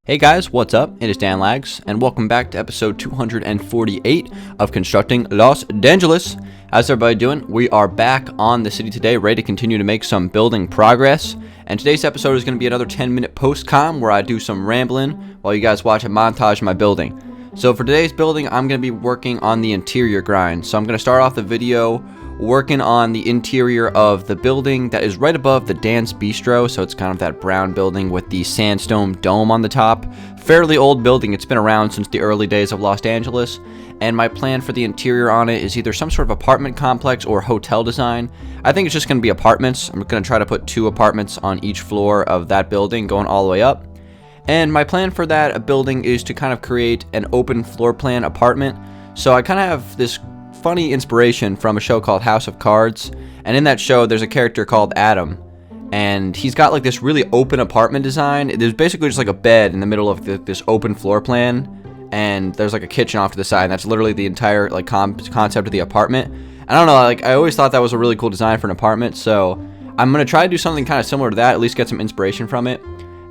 Hey guys, what's up? It is Dangeles, and welcome back to episode 248 of Constructing Los Dangeles. How's everybody doing? We are back on the city today, ready to continue to make some building progress. And today's episode is going to be another 10-minute post-com where I do some rambling while you guys watch a montage of my building. So for today's building, I'm going to be working on the interior grind. So I'm going to start off the video working on the interior of the building that is right above the Dan's Bistro. So it's kind of that brown building with the sandstone dome on the top. Fairly old building. It's been around since the early days of Los Angeles. And my plan for the interior on it is either some sort of apartment complex or hotel design. I think it's just going to be apartments. I'm going to try to put 2 apartments on each floor of that building going all the way up. And my plan for that building is to kind of create an open floor plan apartment. So I kind of have this funny inspiration from a show called House of Cards, and in that show there's a character called Adam, and he's got like this really open apartment design. There's basically just like a bed in the middle of this open floor plan, and there's like a kitchen off to the side, and that's literally the entire like concept of the apartment. I don't know, like I always thought that was a really cool design for an apartment, so I'm gonna try to do something kind of similar to that, at least get some inspiration from it.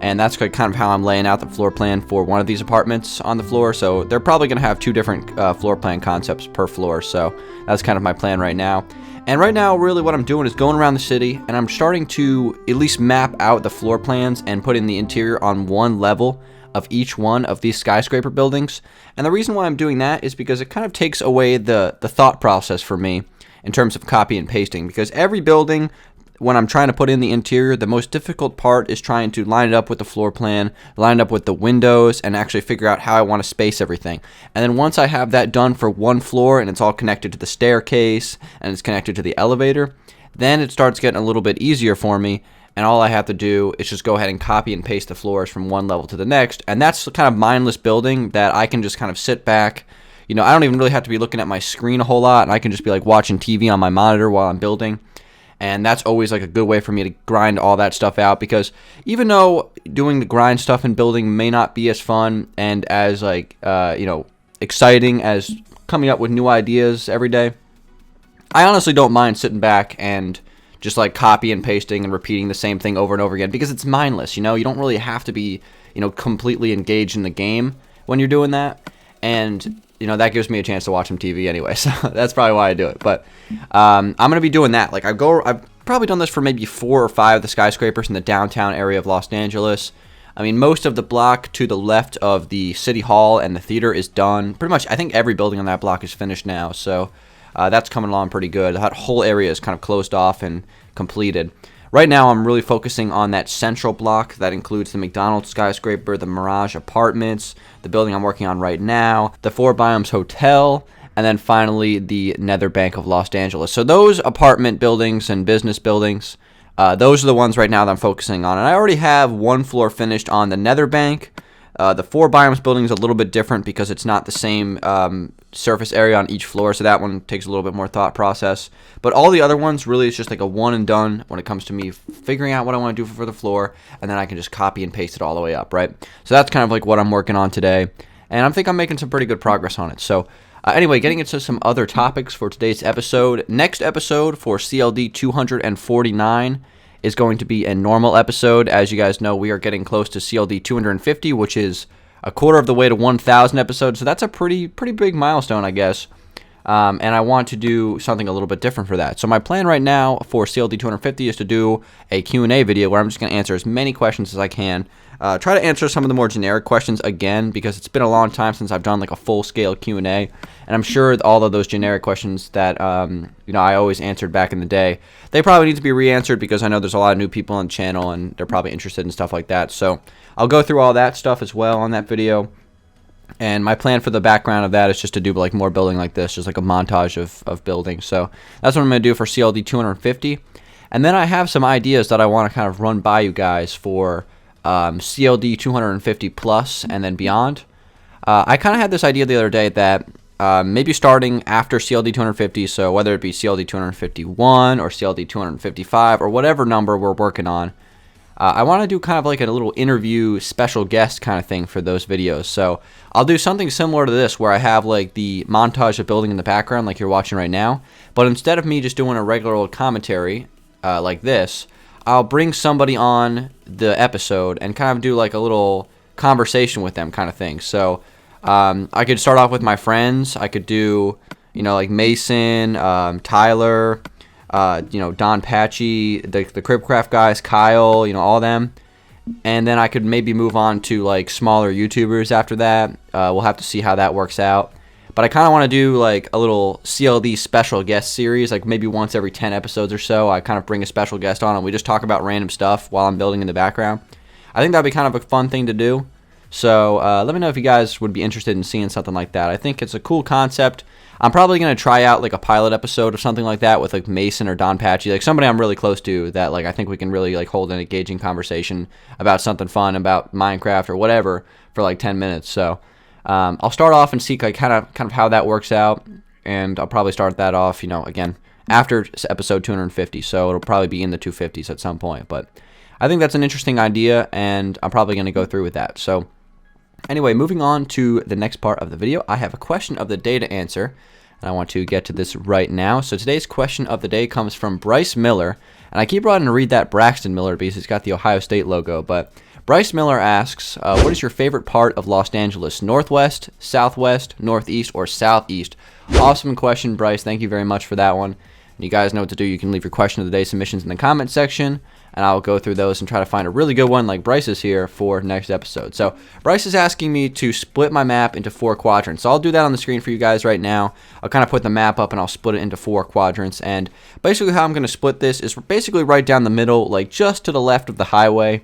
And that's kind of how I'm laying out the floor plan for one of these apartments on the floor. So they're probably going to have 2 different floor plan concepts per floor. So that's kind of my plan right now. And right now, really what I'm doing is going around the city, and I'm starting to at least map out the floor plans and put in the interior on one level of each one of these skyscraper buildings. And the reason why I'm doing that is because it kind of takes away the thought process for me in terms of copy and pasting. Because every building, when I'm trying to put in the interior, the most difficult part is trying to line it up with the floor plan, line it up with the windows, and actually figure out how I want to space everything. And then once I have that done for one floor and it's all connected to the staircase and it's connected to the elevator, then it starts getting a little bit easier for me, and all I have to do is just go ahead and copy and paste the floors from one level to the next. And that's the kind of mindless building that I can just kind of sit back. You know, I don't even really have to be looking at my screen a whole lot, and I can just be like watching TV on my monitor while I'm building. And that's always like a good way for me to grind all that stuff out, because even though doing the grind stuff in building may not be as fun and as like exciting as coming up with new ideas every day, I honestly don't mind sitting back and just like copy and pasting and repeating the same thing over and over again, because it's mindless. You don't really have to be completely engaged in the game when you're doing that. And that gives me a chance to watch some TV anyway, so that's probably why I do it. But I'm going to be doing that. Like I've probably done this for maybe 4 or 5 of the skyscrapers in the downtown area of Los Angeles. I mean, most of the block to the left of the City Hall and the theater is done. Pretty much, I think every building on that block is finished now, so that's coming along pretty good. That whole area is kind of closed off and completed. Right now, I'm really focusing on that central block that includes the McDonald's skyscraper, the Mirage Apartments, the building I'm working on right now, the Four Biomes Hotel, and then finally the Nether Bank of Los Angeles. So those apartment buildings and business buildings, those are the ones right now that I'm focusing on. And I already have 1 floor finished on the Nether Bank. The Four Biomes building is a little bit different because it's not the same surface area on each floor, so that one takes a little bit more thought process. But all the other ones, really, it's just like a one and done when it comes to me figuring out what I want to do for the floor, and then I can just copy and paste it all the way up, right? So that's kind of like what I'm working on today, and I think I'm making some pretty good progress on it. So anyway, getting into some other topics for today's episode. Next episode for CLD 249 is going to be a normal episode. As you guys know, we are getting close to CLD 250, which is a quarter of the way to 1,000 episodes. So that's a pretty big milestone, I guess. And I want to do something a little bit different for that. So my plan right now for CLD 250 is to do a Q&A video where I'm just going to answer as many questions as I can. Try to answer some of the more generic questions again, because it's been a long time since I've done like a full-scale Q&A. And I'm sure all of those generic questions that I always answered back in the day, they probably need to be re-answered, because I know there's a lot of new people on the channel and they're probably interested in stuff like that. So I'll go through all that stuff as well on that video. And my plan for the background of that is just to do like more building like this, just like a montage of building. So that's what I'm going to do for CLD 250. And then I have some ideas that I want to kind of run by you guys for CLD 250 plus and then beyond. I kind of had this idea the other day that maybe starting after CLD 250, so whether it be CLD 251 or CLD 255 or whatever number we're working on, I want to do kind of like a little interview special guest kind of thing for those videos. So I'll do something similar to this, where I have like the montage of building in the background like you're watching right now, but instead of me just doing a regular old commentary like this, I'll bring somebody on the episode and kind of do like a little conversation with them kind of thing. So I could start off with my friends. I could do, like Mason, Tyler, Don Patchy, the Cribcraft guys, Kyle, all them. And then I could maybe move on to like smaller YouTubers after that. We'll have to see how that works out. But I kind of want to do like a little CLD special guest series, like maybe once every 10 episodes or so. I kind of bring a special guest on and we just talk about random stuff while I'm building in the background. I think that'd be kind of a fun thing to do. So let me know if you guys would be interested in seeing something like that. I think it's a cool concept. I'm probably going to try out like a pilot episode or something like that with like Mason or Don Patchy, like somebody I'm really close to that like I think we can really like hold an engaging conversation about something fun about Minecraft or whatever for like 10 minutes. So I'll start off and see like kind of how that works out, and I'll probably start that off, again after episode 250. So it'll probably be in the 250s at some point. But I think that's an interesting idea, and I'm probably going to go through with that. So anyway, moving on to the next part of the video, I have a question of the day to answer, and I want to get to this right now. So today's question of the day comes from Bryce Miller, and I keep wanting to read that Braxton Miller because he's got the Ohio State logo, but Bryce Miller asks, what is your favorite part of Los Angeles? Northwest, Southwest, Northeast, or Southeast? Awesome question, Bryce. Thank you very much for that one. And you guys know what to do. You can leave your question of the day submissions in the comment section, and I'll go through those and try to find a really good one like Bryce is here for next episode. So Bryce is asking me to split my map into 4 quadrants. So I'll do that on the screen for you guys right now. I'll kind of put the map up and I'll split it into 4 quadrants. And basically how I'm going to split this is basically right down the middle, like just to the left of the highway.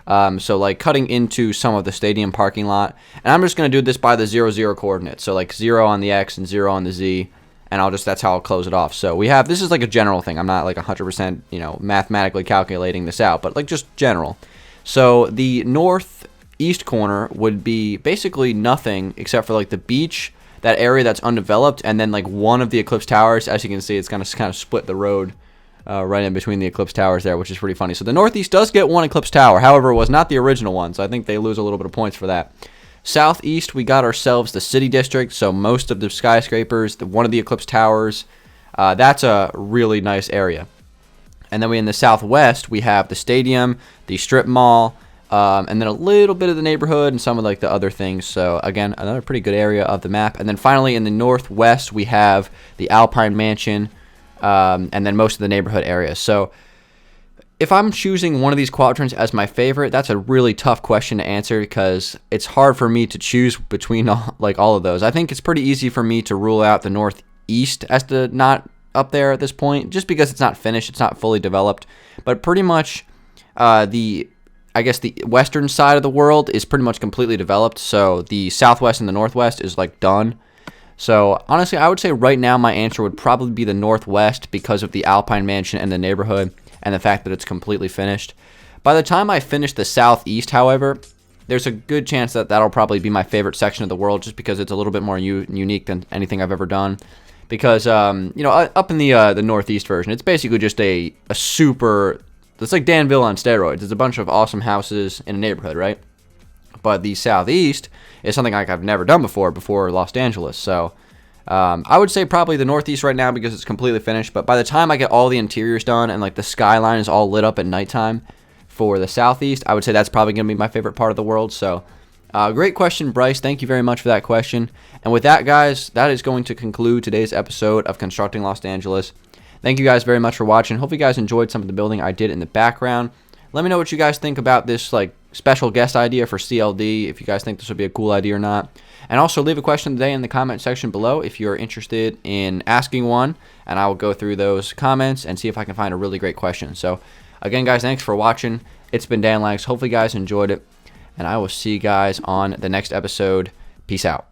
So like cutting into some of the stadium parking lot. And I'm just going to do this by the 0, 0 coordinates. So like 0 on the X and 0 on the Z. And that's how I'll close it off. So this is like a general thing. I'm not like 100%, mathematically calculating this out, but like just general. So the northeast corner would be basically nothing except for like the beach, that area that's undeveloped, and then like one of the Eclipse Towers. As you can see, it's going to kind of split the road right in between the Eclipse Towers there, which is pretty funny. So the northeast does get 1 Eclipse Tower. However, it was not the original one, so I think they lose a little bit of points for that. Southeast, we got ourselves the city district, so most of the skyscrapers, one of the Eclipse Towers, that's a really nice area. And then in the southwest, we have the stadium, the strip mall, and then a little bit of the neighborhood and some of like the other things. So again, another pretty good area of the map. And then finally in the northwest, we have the Alpine Mansion, and then most of the neighborhood areas. So if I'm choosing one of these quadrants as my favorite, that's a really tough question to answer because it's hard for me to choose between all of those. I think it's pretty easy for me to rule out the northeast as the not up there at this point, just because it's not finished, it's not fully developed. But pretty much the western side of the world is pretty much completely developed. So the southwest and the northwest is like done. So honestly, I would say right now my answer would probably be the northwest because of the Alpine Mansion and the neighborhood, and the fact that it's completely finished. By the time I finish the southeast, however, there's a good chance that that'll probably be my favorite section of the world, just because it's a little bit more unique than anything I've ever done. Because up in the northeast version, it's basically just a super. It's like Danville on steroids. It's a bunch of awesome houses in a neighborhood, right? But the southeast is something like I've never done before Los Angeles. So I would say probably the northeast right now because it's completely finished. But by the time I get all the interiors done and like the skyline is all lit up at nighttime for the southeast, I would say that's probably going to be my favorite part of the world. So great question, Bryce. Thank you very much for that question. And with that, guys, that is going to conclude today's episode of Constructing Los Angeles. Thank you guys very much for watching. Hope you guys enjoyed some of the building I did in the background. Let me know what you guys think about this like special guest idea for CLD, if you guys think this would be a cool idea or not. And also leave a question today in the comment section below if you're interested in asking one, and I will go through those comments and see if I can find a really great question. So again, guys, thanks for watching. It's been Dangeles. Hopefully you guys enjoyed it, and I will see you guys on the next episode. Peace out.